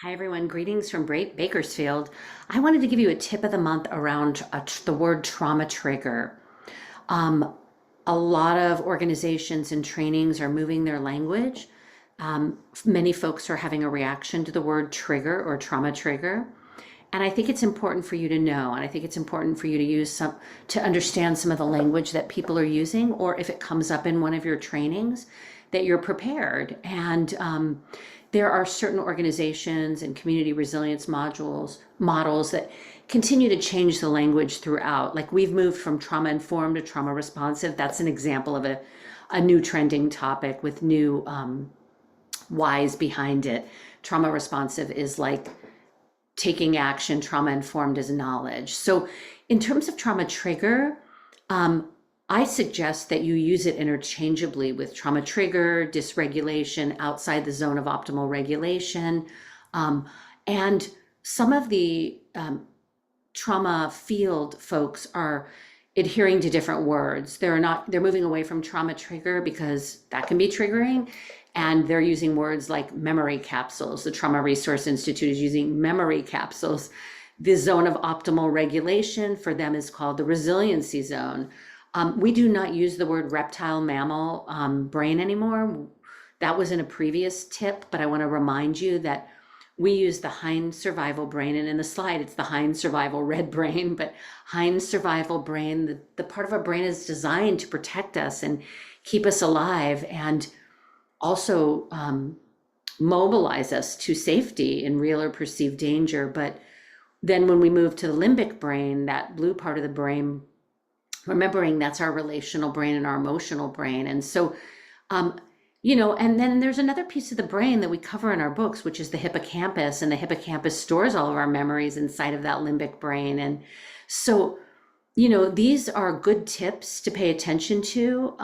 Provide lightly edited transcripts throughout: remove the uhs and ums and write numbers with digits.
Hi, everyone. Greetings from Bakersfield. I wanted to give you a tip of the month around the word trauma trigger. Um, a lot of organizations and trainings are moving their language. Many folks are having a reaction to the word trigger or trauma trigger. And I think it's important for you to know, and I think it's important for you to to understand some of the language that people are using, or if it comes up in one of your trainings, that you're prepared. And there are certain organizations and community resilience models that continue to change the language throughout. Like we've moved from trauma informed to trauma responsive. That's an example of a new trending topic with new whys behind it. Trauma responsive is like taking action, trauma informed is knowledge. So, in terms of trauma trigger, I suggest that you use it interchangeably with trauma trigger, dysregulation, outside the zone of optimal regulation. And some of the trauma field folks are adhering to different words. They're moving away from trauma trigger because that can be triggering. And they're using words like memory capsules. The Trauma Resource Institute is using memory capsules. The zone of optimal regulation for them is called the Resiliency Zone. We do not use the word reptile, mammal, brain anymore. That was in a previous tip, but I want to remind you that we use the hind survival brain, and in the slide it's the hind survival red brain, but hind survival brain, the part of our brain is designed to protect us and keep us alive, and also mobilize us to safety in real or perceived danger. But then when we move to the limbic brain, that blue part of the brain, remembering that's our relational brain and our emotional brain. And so, and then there's another piece of the brain that we cover in our books, which is the hippocampus, and the hippocampus stores all of our memories inside of that limbic brain. And so, these are good tips to pay attention to.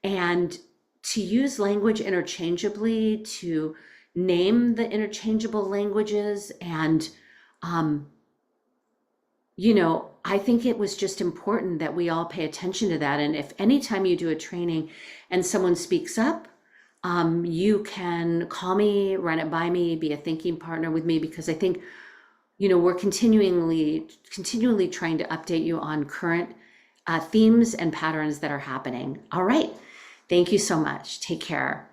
And to use language interchangeably, to name the interchangeable languages. And, I think it was just important that we all pay attention to that. And if anytime you do a training and someone speaks up, you can call me, run it by me, be a thinking partner with me, because I think, we're continually trying to update you on current themes and patterns that are happening. All right. Thank you so much. Take care.